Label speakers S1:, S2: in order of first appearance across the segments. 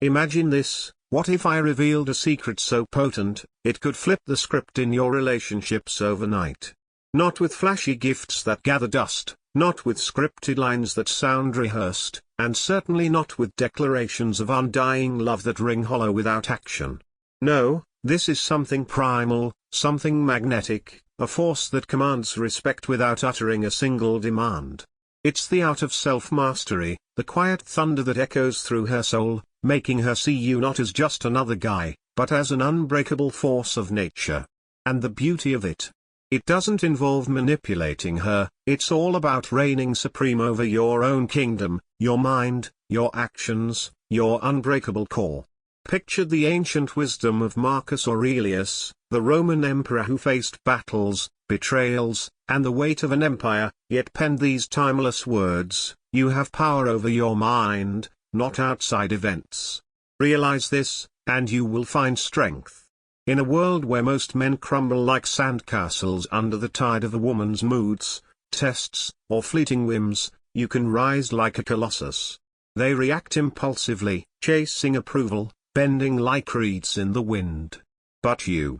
S1: Imagine this: what if I revealed a secret so potent, it could flip the script in your relationships overnight? Not with flashy gifts that gather dust, not with scripted lines that sound rehearsed, and certainly not with declarations of undying love that ring hollow without action. No, this is something primal, something magnetic, a force that commands respect without uttering a single demand. It's the art of self-mastery, the quiet thunder that echoes through her soul, making her see you not as just another guy, but as an unbreakable force of nature. And the beauty of it? It doesn't involve manipulating her, it's all about reigning supreme over your own kingdom, your mind, your actions, your unbreakable core. Picture the ancient wisdom of Marcus Aurelius, the Roman emperor who faced battles, betrayals, and the weight of an empire, yet penned these timeless words: "You have power over your mind, not outside events. Realize this, and you will find strength." In a world where most men crumble like sandcastles under the tide of a woman's moods, tests, or fleeting whims, you can rise like a colossus. They react impulsively, chasing approval, bending like reeds in the wind. But you're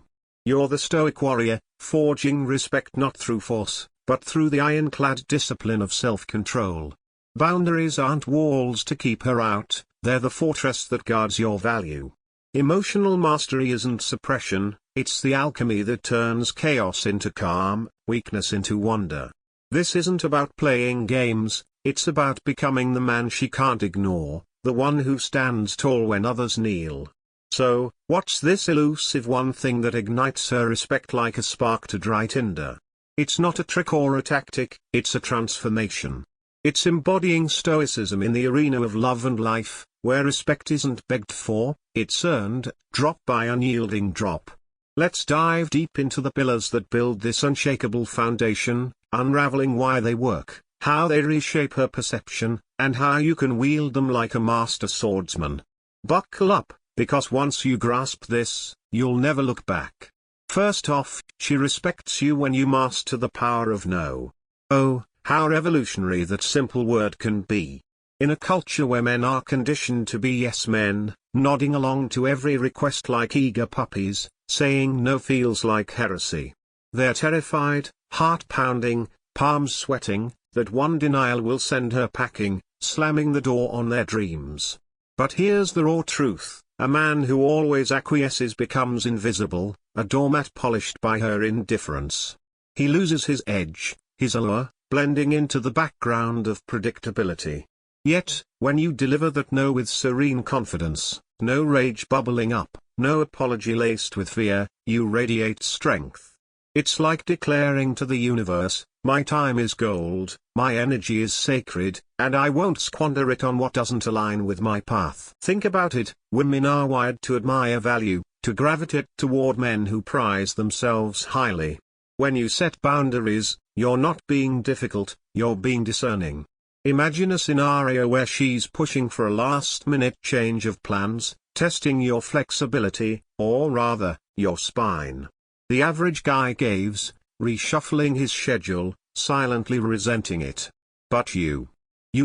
S1: the Stoic warrior, forging respect not through force, but through the ironclad discipline of self-control. Boundaries aren't walls to keep her out, they're the fortress that guards your value. Emotional mastery isn't suppression, it's the alchemy that turns chaos into calm, weakness into wonder. This isn't about playing games, it's about becoming the man she can't ignore, the one who stands tall when others kneel. So, what's this elusive one thing that ignites her respect like a spark to dry tinder? It's not a trick or a tactic, it's a transformation. It's embodying Stoicism in the arena of love and life, where respect isn't begged for, it's earned, drop by unyielding drop. Let's dive deep into the pillars that build this unshakable foundation, unraveling why they work, how they reshape her perception, and how you can wield them like a master swordsman. Buckle up, because once you grasp this, you'll never look back. First off, she respects you when you master the power of no. Oh, how revolutionary that simple word can be. In a culture where men are conditioned to be yes men, nodding along to every request like eager puppies, saying no feels like heresy. They're terrified, heart-pounding, palms sweating, that one denial will send her packing, slamming the door on their dreams. But here's the raw truth: a man who always acquiesces becomes invisible, a doormat polished by her indifference. He loses his edge, his allure, blending into the background of predictability. Yet, when you deliver that no with serene confidence, no rage bubbling up, no apology laced with fear, you radiate strength. It's like declaring to the universe, my time is gold, my energy is sacred, and I won't squander it on what doesn't align with my path. Think about it: women are wired to admire value, to gravitate toward men who prize themselves highly. When you set boundaries, you're not being difficult, you're being discerning. Imagine a scenario where she's pushing for a last-minute change of plans, testing your flexibility, or rather, your spine. The average guy caves, reshuffling his schedule, silently resenting it. But you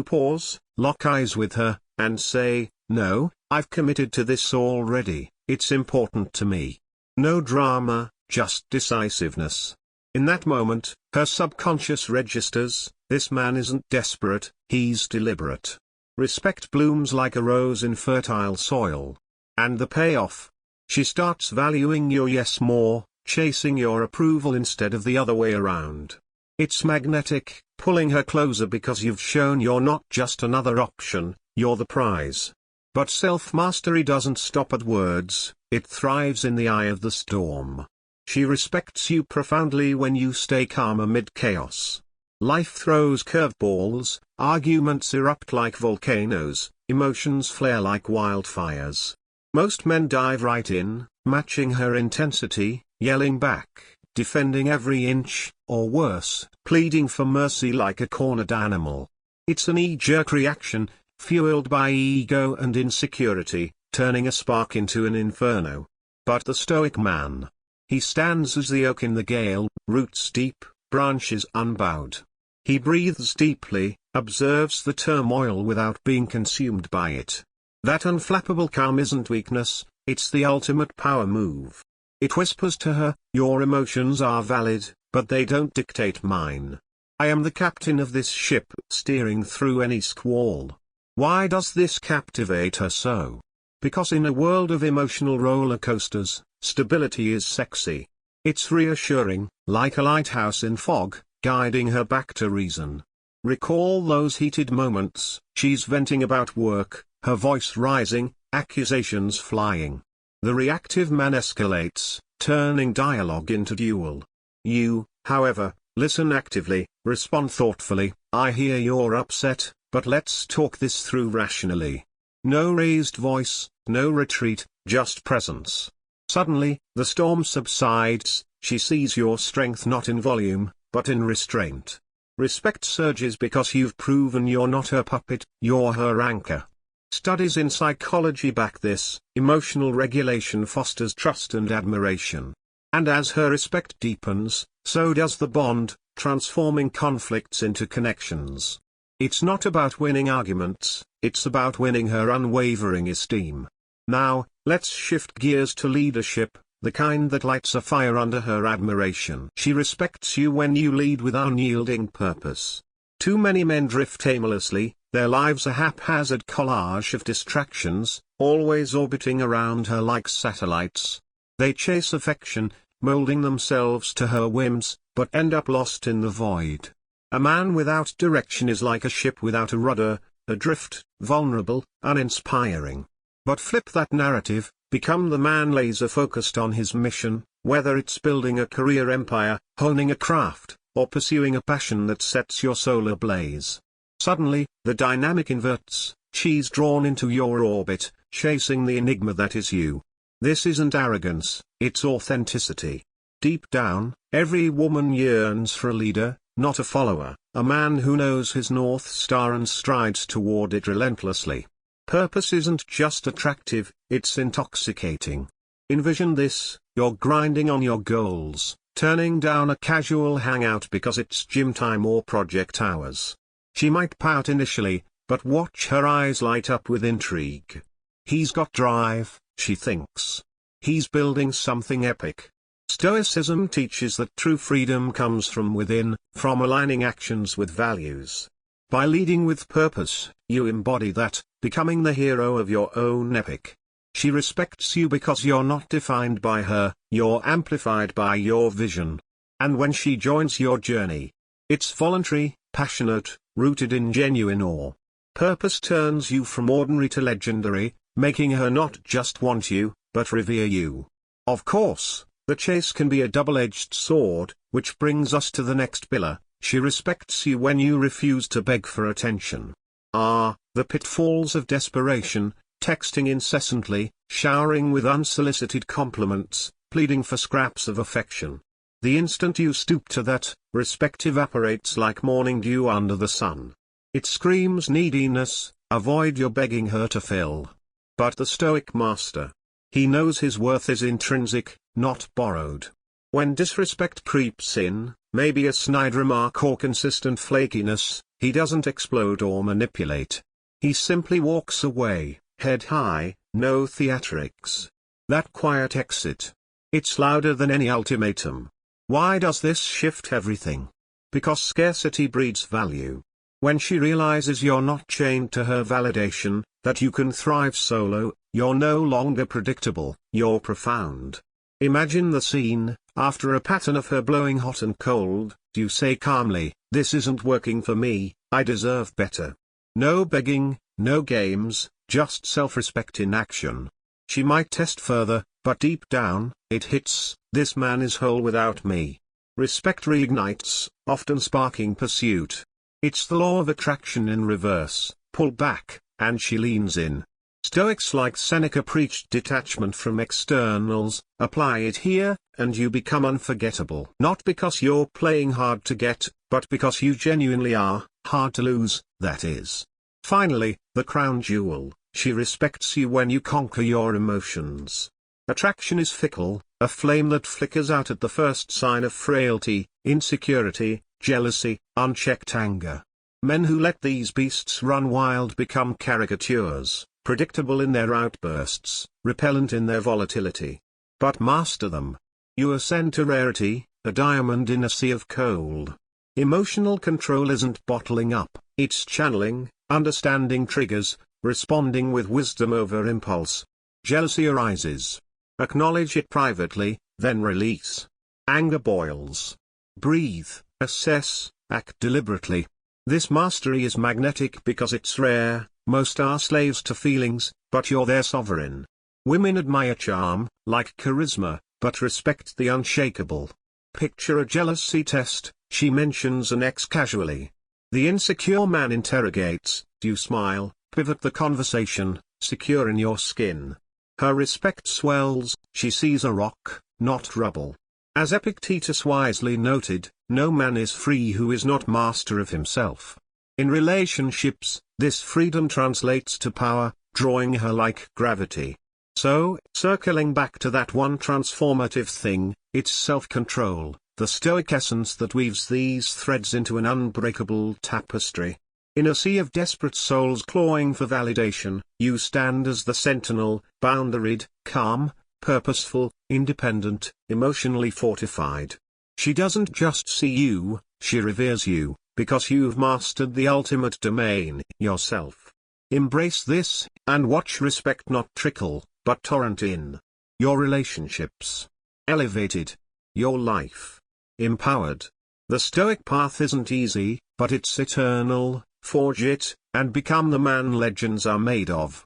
S1: pause, lock eyes with her, and say, no, I've committed to this already, it's important to me. No drama, just decisiveness. In that moment, her subconscious registers, this man isn't desperate, he's deliberate. Respect blooms like a rose in fertile soil. And the payoff? She starts valuing your yes more, chasing your approval instead of the other way around. It's magnetic, pulling her closer because you've shown you're not just another option, you're the prize. But self-mastery doesn't stop at words, it thrives in the eye of the storm. She respects you profoundly when you stay calm amid chaos. Life throws curveballs, arguments erupt like volcanoes, emotions flare like wildfires. Most men dive right in, matching her intensity, yelling back, defending every inch, or worse, pleading for mercy like a cornered animal. It's a knee-jerk reaction, fueled by ego and insecurity, turning a spark into an inferno. But the Stoic man, he stands as the oak in the gale, roots deep, branches unbowed. He breathes deeply, observes the turmoil without being consumed by it. That unflappable calm isn't weakness, it's the ultimate power move. It whispers to her, your emotions are valid, but they don't dictate mine. I am the captain of this ship, steering through any squall. Why does this captivate her so? Because in a world of emotional roller coasters, stability is sexy. It's reassuring, like a lighthouse in fog, guiding her back to reason. Recall those heated moments, she's venting about work, her voice rising, accusations flying. The reactive man escalates, turning dialogue into duel. You, however, listen actively, respond thoughtfully. I hear you're upset, but let's talk this through rationally. No raised voice, no retreat, just presence. Suddenly, the storm subsides, she sees your strength not in volume, but in restraint. Respect surges because you've proven you're not her puppet, you're her anchor. Studies in psychology back this, emotional regulation fosters trust and admiration. And as her respect deepens, so does the bond, transforming conflicts into connections. It's not about winning arguments, it's about winning her unwavering esteem. Now, let's shift gears to leadership, the kind that lights a fire under her admiration. She respects you when you lead with unyielding purpose. Too many men drift aimlessly, their lives a haphazard collage of distractions, always orbiting around her like satellites. They chase affection, molding themselves to her whims, but end up lost in the void. A man without direction is like a ship without a rudder, adrift, vulnerable, uninspiring. But flip that narrative, become the man laser-focused on his mission, whether it's building a career empire, honing a craft, or pursuing a passion that sets your soul ablaze. Suddenly, the dynamic inverts, she's drawn into your orbit, chasing the enigma that is you. This isn't arrogance, it's authenticity. Deep down, every woman yearns for a leader, not a follower, a man who knows his North Star and strides toward it relentlessly. Purpose isn't just attractive, it's intoxicating. Envision this, you're grinding on your goals, turning down a casual hangout because it's gym time or project hours. She might pout initially, but watch her eyes light up with intrigue. He's got drive, she thinks. He's building something epic. Stoicism teaches that true freedom comes from within, from aligning actions with values. By leading with purpose, you embody that, becoming the hero of your own epic. She respects you because you're not defined by her, you're amplified by your vision. And when she joins your journey, it's voluntary, passionate, rooted in genuine awe. Purpose turns you from ordinary to legendary, making her not just want you, but revere you. Of course, the chase can be a double-edged sword, which brings us to the next pillar. She respects you when you refuse to beg for attention. The pitfalls of desperation, texting incessantly, showering with unsolicited compliments, pleading for scraps of affection. The instant you stoop to that, respect evaporates like morning dew under the sun. It screams neediness, a void you're begging her to fill. But the Stoic master, he knows his worth is intrinsic, not borrowed. When disrespect creeps in, maybe a snide remark or consistent flakiness, he doesn't explode or manipulate. He simply walks away, head high, no theatrics. That quiet exit. It's louder than any ultimatum. Why does this shift everything? Because scarcity breeds value. When she realizes you're not chained to her validation, that you can thrive solo, you're no longer predictable, you're profound. Imagine the scene, after a pattern of her blowing hot and cold, you say calmly, this isn't working for me, I deserve better. No begging, no games, just self-respect in action. She might test further, but deep down, it hits, this man is whole without me. Respect reignites, often sparking pursuit. It's the law of attraction in reverse, pull back, and she leans in. Stoics like Seneca preached detachment from externals, apply it here, and you become unforgettable. Not because you're playing hard to get, but because you genuinely are, hard to lose, that is. Finally, the crown jewel, she respects you when you conquer your emotions. Attraction is fickle, a flame that flickers out at the first sign of frailty, insecurity, jealousy, unchecked anger. Men who let these beasts run wild become caricatures, predictable in their outbursts, repellent in their volatility. But master them. You ascend to rarity, a diamond in a sea of cold. Emotional control isn't bottling up, it's channeling, understanding triggers, responding with wisdom over impulse. Jealousy arises. Acknowledge it privately, then release. Anger boils. Breathe, assess, act deliberately. This mastery is magnetic because it's rare. Most are slaves to feelings, but you're their sovereign. Women admire charm, like charisma, but respect the unshakable. Picture a jealousy test. She mentions an ex casually. The insecure man interrogates, do you smile, pivot the conversation, secure in your skin. Her respect swells, she sees a rock, not rubble. As Epictetus wisely noted, no man is free who is not master of himself. In relationships, this freedom translates to power, drawing her like gravity. So, circling back to that one transformative thing, it's self-control, the Stoic essence that weaves these threads into an unbreakable tapestry. In a sea of desperate souls clawing for validation, you stand as the sentinel, boundaried, calm, purposeful, independent, emotionally fortified. She doesn't just see you, she reveres you, because you've mastered the ultimate domain, yourself. Embrace this, and watch respect not trickle, but torrent in. Your relationships elevated. Your life empowered. The Stoic path isn't easy, but it's eternal. Forge it, and become the man legends are made of.